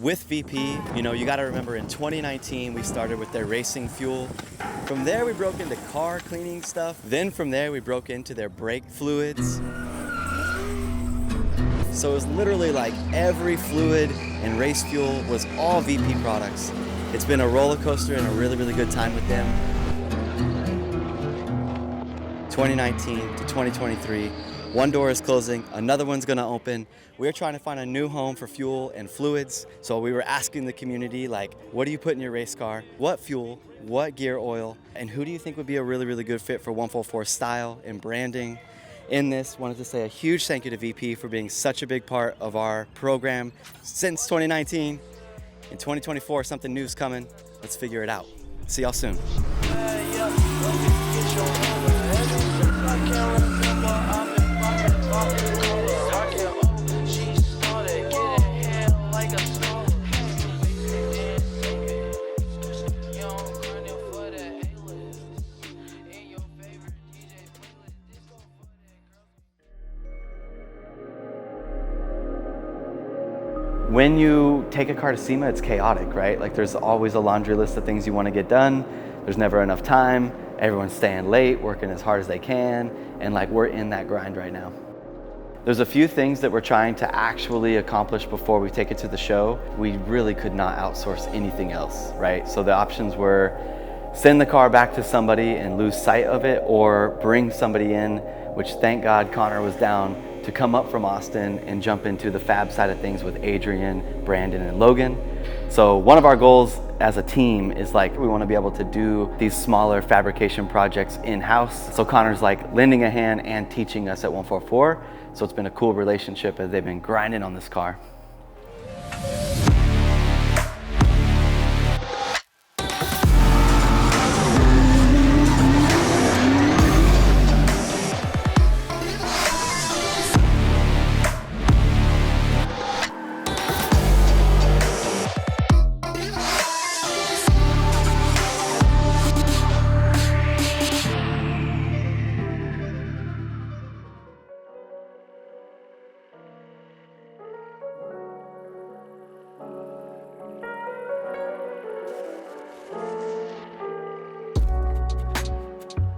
With VP, you know, you got to remember in 2019 we started with their racing fuel. From there we broke into car cleaning stuff. Then from there we broke into their brake fluids. So it was literally like every fluid and race fuel was all VP products. It's been a roller coaster and a really, really good time with them. 2019 to 2023, one door is closing, another one's gonna open. We're trying to find a new home for fuel and fluids. So we were asking the community, like, what do you put in your race car? What fuel, what gear oil, and who do you think would be a really, really good fit for 144 style and branding? In this, wanted to say a huge thank you to VP for being such a big part of our program since 2019. In 2024, something new's coming. Let's figure it out. See y'all soon. When you take a car to SEMA, it's chaotic, right? Like there's always a laundry list of things you want to get done. There's never enough time. Everyone's staying late, working as hard as they can. And like we're in that grind right now. There's a few things that we're trying to actually accomplish before we take it to the show. We really could not outsource anything else, right? So the options were send the car back to somebody and lose sight of it, or bring somebody in, which thank God Connor was down to come up from Austin and jump into the fab side of things with Adrian, Brandon, and Logan. So one of our goals as a team is like, we want to be able to do these smaller fabrication projects in-house. So Connor's like lending a hand and teaching us at 144. So it's been a cool relationship as they've been grinding on this car.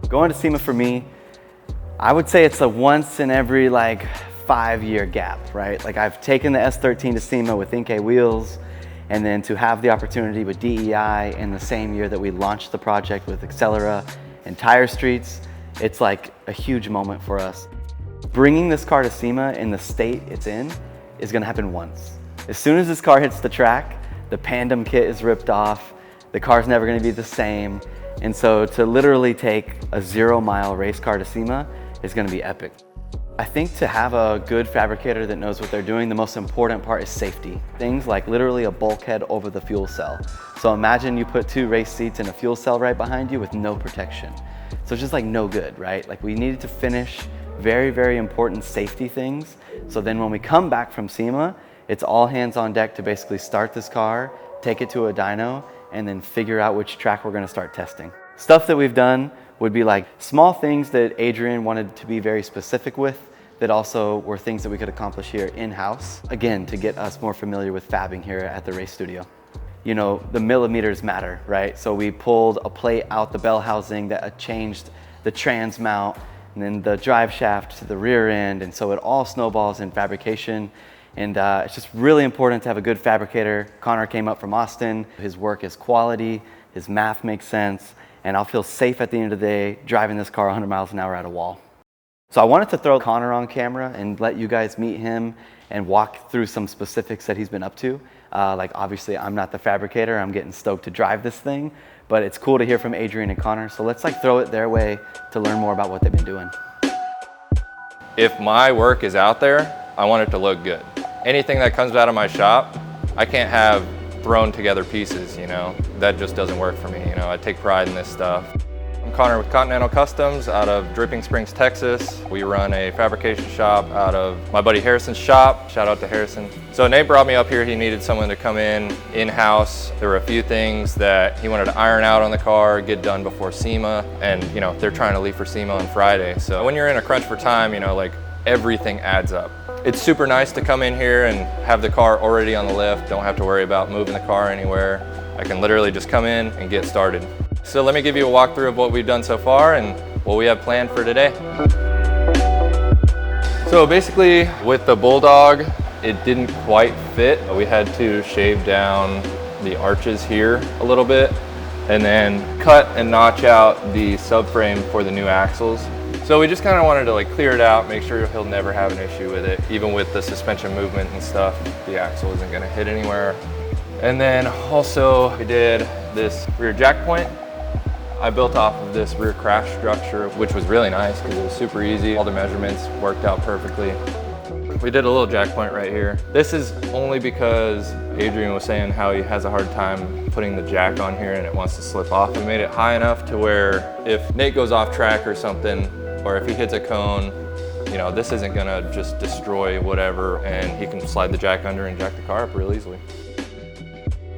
Going to SEMA for me, I would say it's a once in every like 5-year gap, right? Like I've taken the S13 to SEMA with Inke wheels, and then to have the opportunity with DEI in the same year that we launched the project with Accelera and Tire Streets, it's like a huge moment for us. Bringing this car to SEMA in the state it's in is gonna happen once. As soon as this car hits the track, the Pandem kit is ripped off, the car's never gonna be the same. And so to literally take a 0-mile race car to SEMA is gonna be epic. I think to have a good fabricator that knows what they're doing, the most important part is safety. Things like literally a bulkhead over the fuel cell. So imagine you put 2 race seats and a fuel cell right behind you with no protection. So it's just like no good, right? Like we needed to finish very, very important safety things. So then when we come back from SEMA, it's all hands on deck to basically start this car, take it to a dyno, and then figure out which track we're gonna start testing. Stuff that we've done would be like small things that Adrian wanted to be very specific with that also were things that we could accomplish here in-house, again, to get us more familiar with fabbing here at the race studio. You know, the millimeters matter, right? So we pulled a plate out the bell housing that changed the trans mount and then the drive shaft to the rear end, and so it all snowballs in fabrication. And it's just really important to have a good fabricator. Connor came up from Austin. His work is quality, his math makes sense, and I'll feel safe at the end of the day driving this car 100 miles an hour at a wall. So I wanted to throw Connor on camera and let you guys meet him and walk through some specifics that he's been up to. Like obviously I'm not the fabricator, I'm getting stoked to drive this thing, but it's cool to hear from Adrian and Connor. So let's like throw it their way to learn more about what they've been doing. If my work is out there, I want it to look good. Anything that comes out of my shop, I can't have thrown together pieces, you know? That just doesn't work for me, you know? I take pride in this stuff. I'm Connor with Continental Customs out of Dripping Springs, Texas. We run a fabrication shop out of my buddy Harrison's shop. Shout out to Harrison. So Nate brought me up here. He needed someone to come in-house. There were a few things that he wanted to iron out on the car, get done before SEMA, and you know, they're trying to leave for SEMA on Friday. So when you're in a crunch for time, you know, like everything adds up. It's super nice to come in here and have the car already on the lift. Don't have to worry about moving the car anywhere. I can literally just come in and get started. So let me give you a walkthrough of what we've done so far and what we have planned for today. So basically with the Bulldog, it didn't quite fit. We had to shave down the arches here a little bit and then cut and notch out the subframe for the new axles. So we just kind of wanted to like clear it out, make sure he'll never have an issue with it. Even with the suspension movement and stuff, the axle isn't gonna hit anywhere. And then also we did this rear jack point. I built off of this rear crash structure, which was really nice because it was super easy. All the measurements worked out perfectly. We did a little jack point right here. This is only because Adrian was saying how he has a hard time putting the jack on here and it wants to slip off. We made it high enough to where if Nate goes off track or something, or if he hits a cone, you know, this isn't gonna just destroy whatever, and he can slide the jack under and jack the car up real easily.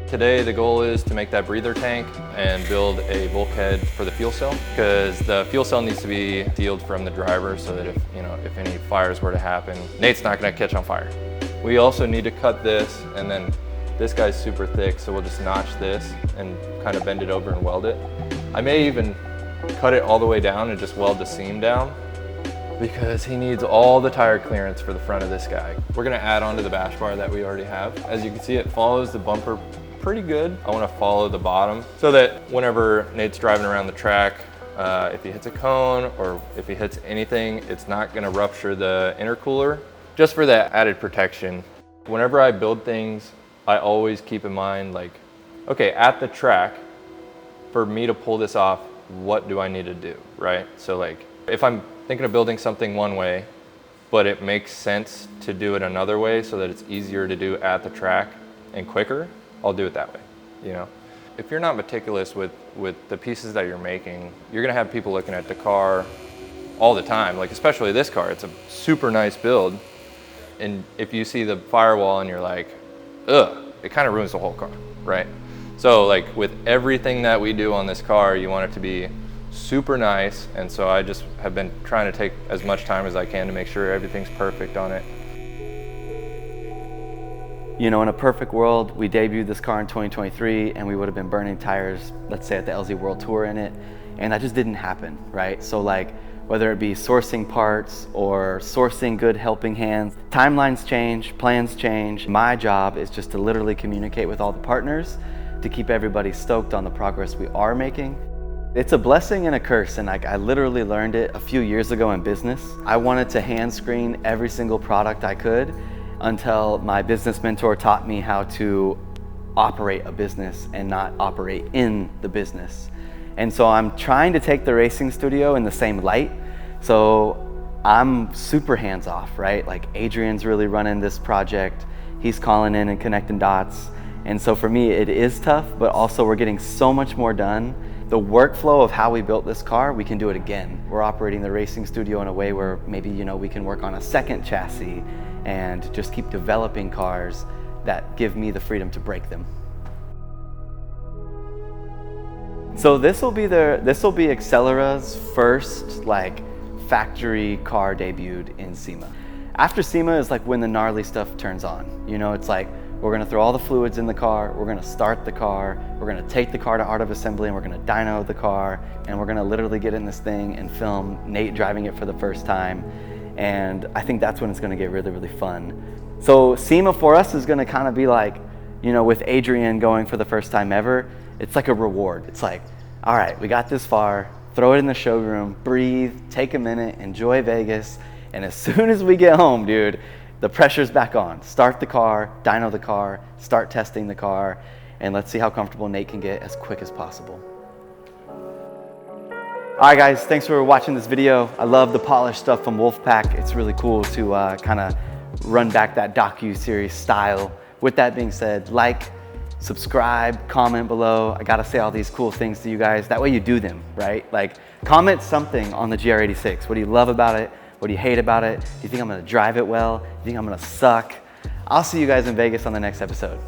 Today, the goal is to make that breather tank and build a bulkhead for the fuel cell, because the fuel cell needs to be sealed from the driver so that if any fires were to happen, Nate's not gonna catch on fire. We also need to cut this, and then this guy's super thick, so we'll just notch this and kind of bend it over and weld it. I may even cut it all the way down and just weld the seam down, because he needs all the tire clearance for the front of this guy. We're gonna add on to the bash bar that we already have. As you can see, it follows the bumper pretty good. I want to follow the bottom so that whenever Nate's driving around the track, if he hits a cone or if he hits anything, it's not going to rupture the intercooler, just for that added protection. Whenever I build things, I always keep in mind, like, okay, at the track, for me to pull this off, what do I need to do, right? So like, if I'm thinking of building something one way, but it makes sense to do it another way so that it's easier to do at the track and quicker, I'll do it that way, you know? If you're not meticulous with the pieces that you're making, you're gonna have people looking at the car all the time, like especially this car. It's a super nice build. And if you see the firewall and you're like, ugh, it kind of ruins the whole car, right? So like with everything that we do on this car, you want it to be super nice. And so I just have been trying to take as much time as I can to make sure everything's perfect on it. You know, in a perfect world, we debuted this car in 2023 and we would have been burning tires, let's say at the LZ World Tour in it, and that just didn't happen, right? So like, whether it be sourcing parts or sourcing good helping hands, timelines change, plans change. My job is just to literally communicate with all the partners to keep everybody stoked on the progress we are making. It's a blessing and a curse, and like I literally learned it a few years ago in business. I wanted to hand screen every single product I could, until my business mentor taught me how to operate a business and not operate in the business. And so I'm trying to take the racing studio in the same light. So I'm super hands off, right? Like Adrian's really running this project. He's calling in and connecting dots. And so for me, it is tough, but also we're getting so much more done. The workflow of how we built this car, we can do it again. We're operating the racing studio in a way where maybe, you know, we can work on a second chassis and just keep developing cars that give me the freedom to break them. So this will be Accelera's first like factory car debuted in SEMA. After SEMA is like when the gnarly stuff turns on. You know, it's like we're gonna throw all the fluids in the car, we're gonna start the car, we're gonna take the car to Art of Assembly and we're gonna dyno the car, and we're gonna literally get in this thing and film Nate driving it for the first time. And I think that's when it's gonna get really, really fun. So SEMA for us is gonna kind of be like, you know, with Adrian going for the first time ever, it's like a reward. It's like, all right, we got this far, throw it in the showroom, breathe, take a minute, enjoy Vegas, and as soon as we get home, dude, the pressure's back on. Start the car, dyno the car, start testing the car, and let's see how comfortable Nate can get as quick as possible. All right, guys, thanks for watching this video. I love the polished stuff from Wolfpack. It's really cool to kind of run back that docu-series style. With that being said, like, subscribe, comment below. I gotta say all these cool things to you guys. That way you do them, right? Like, comment something on the GR86. What do you love about it? What do you hate about it? Do you think I'm gonna drive it well? Do you think I'm gonna suck? I'll see you guys in Vegas on the next episode.